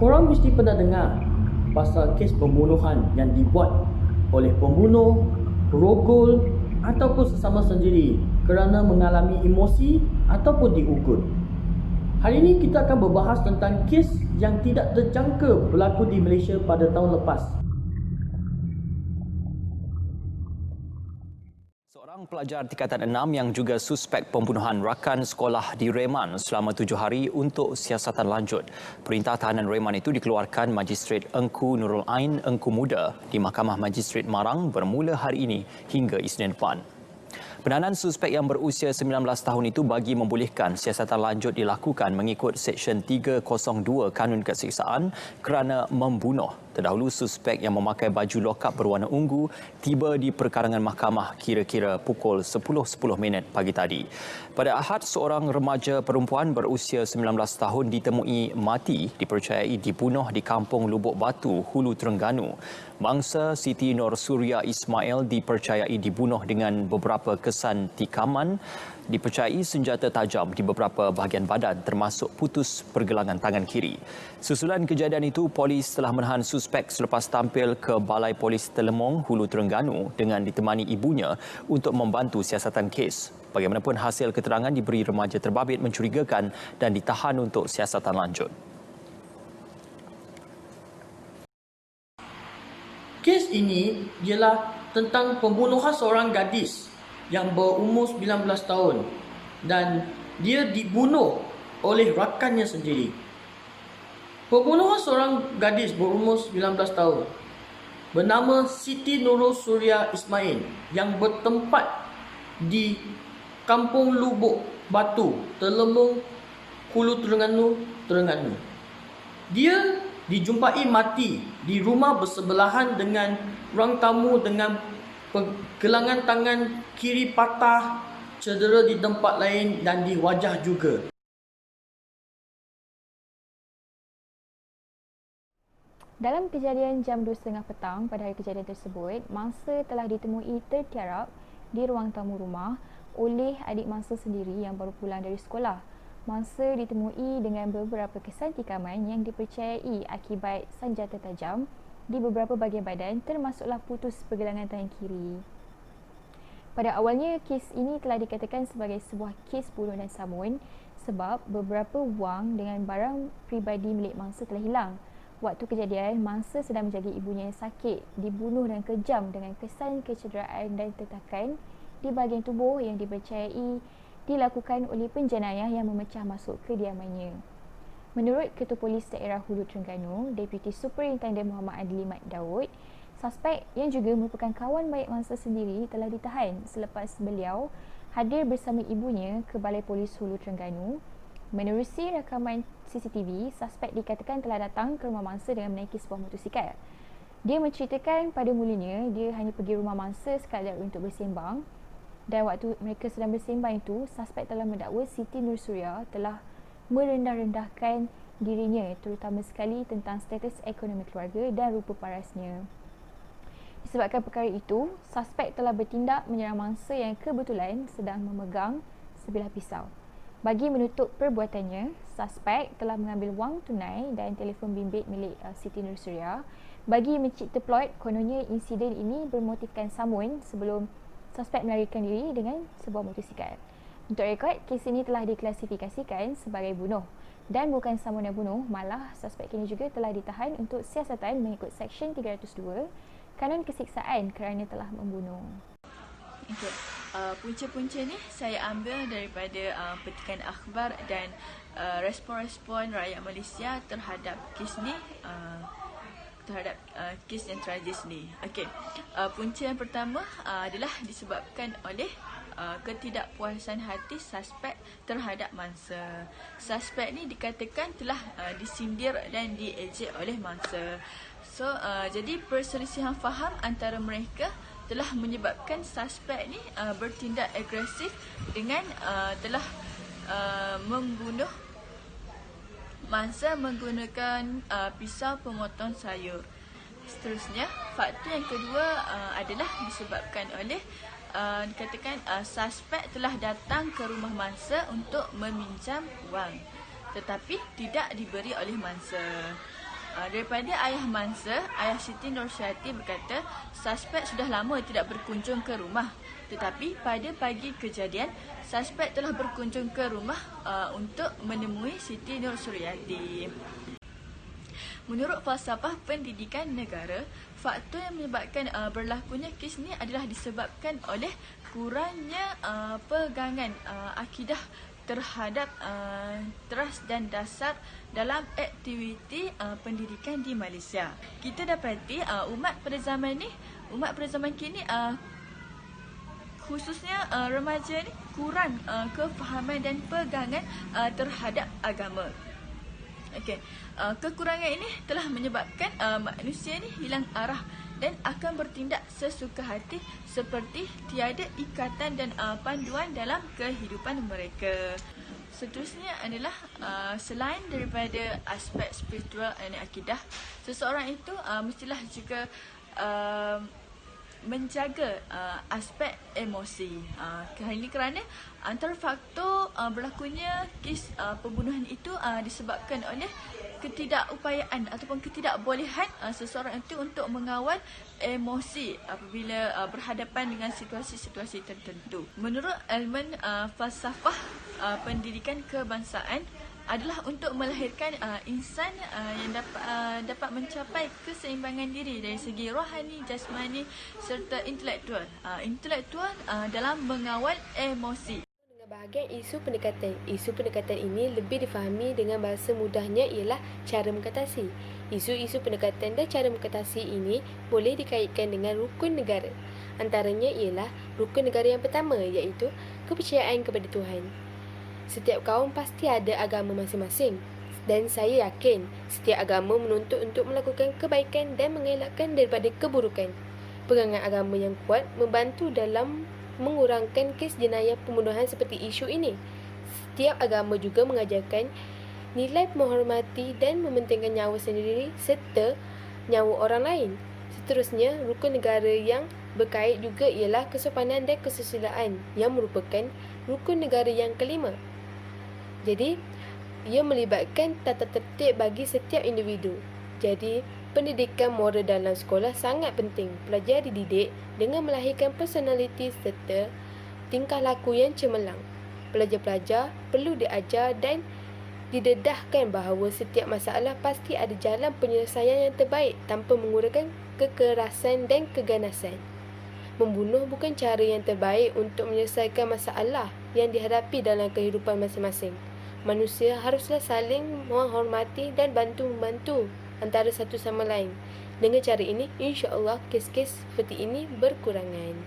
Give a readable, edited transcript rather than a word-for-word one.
Korang mesti pernah dengar pasal kes pembunuhan yang dibuat oleh pembunuh, rogol ataupun sesama sendiri kerana mengalami emosi ataupun diugut. Hari ini kita akan berbahas tentang kes yang tidak terjangka berlaku di Malaysia pada tahun lepas. Seorang pelajar tingkatan 6 yang juga suspek pembunuhan rakan sekolah di Reman selama 7 hari untuk siasatan lanjut. Perintah tahanan Reman itu dikeluarkan Magistrate Engku Nurul Ain Engku Muda di Mahkamah Magistrate Marang bermula hari ini hingga Isnin depan. Penahanan suspek yang berusia 19 tahun itu bagi membolehkan siasatan lanjut dilakukan mengikut Seksyen 302 Kanun Keseksaan kerana membunuh. Terdahulu suspek yang memakai baju lokap berwarna ungu tiba di perkarangan mahkamah kira-kira pukul 10.10 pagi tadi. Pada Ahad, seorang remaja perempuan berusia 19 tahun ditemui mati dipercayai dibunuh di kampung Lubuk Batu, Hulu Terengganu. Mangsa Siti Nur Suria Ismail dipercayai dibunuh dengan beberapa kesan tikaman, dipercayai senjata tajam di beberapa bahagian badan termasuk putus pergelangan tangan kiri. Susulan kejadian itu, polis telah menahan suspek selepas tampil ke Balai Polis Telemong, Hulu Terengganu dengan ditemani ibunya untuk membantu siasatan kes. Bagaimanapun, hasil keterangan diberi remaja terbabit mencurigakan dan ditahan untuk siasatan lanjut. Kes ini ialah tentang pembunuhan seorang gadis yang berumur 19 tahun dan dia dibunuh oleh rakannya sendiri. Pembunuhan seorang gadis berumur 19 tahun bernama Siti Nurul Suria Ismail yang bertempat di Kampung Lubuk Batu, Telemong, Hulu Terengganu. Dia dijumpai mati di rumah bersebelahan dengan ruang tamu dengan pergelangan tangan kiri patah, cedera di tempat lain dan di wajah juga. Dalam kejadian jam 2.30 petang pada hari kejadian tersebut, mangsa telah ditemui tertiarap di ruang tamu rumah oleh adik mangsa sendiri yang baru pulang dari sekolah. Mangsa ditemui dengan beberapa kesan tikaman yang dipercayai akibat senjata tajam di beberapa bahagian badan termasuklah putus pergelangan tangan kiri. Pada awalnya, kes ini telah dikatakan sebagai sebuah kes bunuh dan samun sebab beberapa wang dengan barang peribadi milik mangsa telah hilang. Waktu kejadian, mangsa sedang menjaga ibunya yang sakit, dibunuh dan kejam dengan kesan kecederaan dan tetakan di bahagian tubuh yang dipercayai dilakukan oleh penjenayah yang memecah masuk kediamannya. Menurut Ketua Polis Daerah Hulu Terengganu, Deputi Superintendent Muhammad Adli Mat Daud, suspek yang juga merupakan kawan baik mangsa sendiri telah ditahan selepas beliau hadir bersama ibunya ke Balai Polis Hulu Terengganu. Menerusi rakaman CCTV, suspek dikatakan telah datang ke rumah mangsa dengan menaiki sebuah motosikal. Dia menceritakan pada mulanya dia hanya pergi rumah mangsa sekadar untuk bersembang dan waktu mereka sedang bersembang itu, suspek telah mendakwa Siti Nur Suria telah merendah-rendahkan dirinya terutama sekali tentang status ekonomi keluarga dan rupa parasnya. Disebabkan perkara itu, suspek telah bertindak menyerang mangsa yang kebetulan sedang memegang sebilah pisau. Bagi menutup perbuatannya, suspek telah mengambil wang tunai dan telefon bimbit milik Siti Nur Suria. Bagi mencipta plot, kononnya insiden ini bermotifkan samun sebelum suspek melarikan diri dengan sebuah motosikal. Untuk rekod, kes ini telah diklasifikasikan sebagai bunuh dan bukan samun dan bunuh, malah suspek kini juga telah ditahan untuk siasatan mengikut Seksyen 302 Kanun Keseksaan kerana telah membunuh. Okay. Punca-punca ni saya ambil daripada petikan akhbar dan respon-respon rakyat Malaysia terhadap kes ni, terhadap kes yang tragis ni. Okey. Punca yang pertama adalah disebabkan oleh ketidakpuasan hati suspek terhadap mangsa. Suspek ni dikatakan telah disindir dan diejek oleh mangsa. So jadi perselisihan faham antara mereka telah menyebabkan suspek ni bertindak agresif dengan telah membunuh mangsa menggunakan pisau pemotong sayur. Seterusnya, faktor yang kedua adalah disebabkan oleh dikatakan suspek telah datang ke rumah mangsa untuk meminjam wang tetapi tidak diberi oleh mangsa. Daripada ayah mangsa, ayah Siti Nursyati berkata suspek sudah lama tidak berkunjung ke rumah. Tetapi pada pagi kejadian, suspek telah berkunjung ke rumah untuk menemui Siti Nursyati. Menurut falsafah pendidikan negara, faktor yang menyebabkan berlakunya kes ni adalah disebabkan oleh kurangnya pegangan akidah terhadap teras dan dasar dalam aktiviti pendidikan di Malaysia. Kita dapati umat pada zaman kini khususnya remaja ni kurang kefahaman dan pegangan terhadap agama. Okey, kekurangan ini telah menyebabkan manusia ni hilang arah dan akan bertindak sesuka hati seperti tiada ikatan dan panduan dalam kehidupan mereka. Seterusnya adalah selain daripada aspek spiritual dan akidah, seseorang itu mestilah juga menjaga aspek emosi. Ini kerana antara faktor berlakunya kes pembunuhan itu disebabkan oleh ketidakupayaan ataupun ketidakbolehan seseorang itu untuk mengawal emosi apabila berhadapan dengan situasi-situasi tertentu. Menurut elemen falsafah pendidikan kebangsaan adalah untuk melahirkan insan yang dapat mencapai keseimbangan diri dari segi rohani, jasmani serta intelektual. Intelektual dalam mengawal emosi. Bahagian isu pendekatan. Isu pendekatan ini lebih difahami dengan bahasa mudahnya ialah cara mengatasi. Isu-isu pendekatan dan cara mengatasi ini boleh dikaitkan dengan rukun negara. Antaranya ialah rukun negara yang pertama iaitu kepercayaan kepada Tuhan. Setiap kaum pasti ada agama masing-masing dan saya yakin setiap agama menuntut untuk melakukan kebaikan dan mengelakkan daripada keburukan. Pegangan agama yang kuat membantu dalam mengurangkan kes jenayah pembunuhan seperti isu ini. Setiap agama juga mengajarkan nilai menghormati dan mementingkan nyawa sendiri serta nyawa orang lain. Seterusnya, rukun negara yang berkait juga ialah kesopanan dan kesusilaan yang merupakan rukun negara yang kelima. Jadi, ia melibatkan tata tertib bagi setiap individu. Jadi, pendidikan moral dalam sekolah sangat penting. Pelajar dididik dengan melahirkan personaliti serta tingkah laku yang cemerlang. Pelajar-pelajar perlu diajar dan didedahkan bahawa setiap masalah pasti ada jalan penyelesaian yang terbaik tanpa menggunakan kekerasan dan keganasan. Membunuh bukan cara yang terbaik untuk menyelesaikan masalah yang dihadapi dalam kehidupan masing-masing. Manusia haruslah saling menghormati dan bantu-membantu antara satu sama lain. Dengan cara ini, insya-Allah kes-kes seperti ini berkurangan.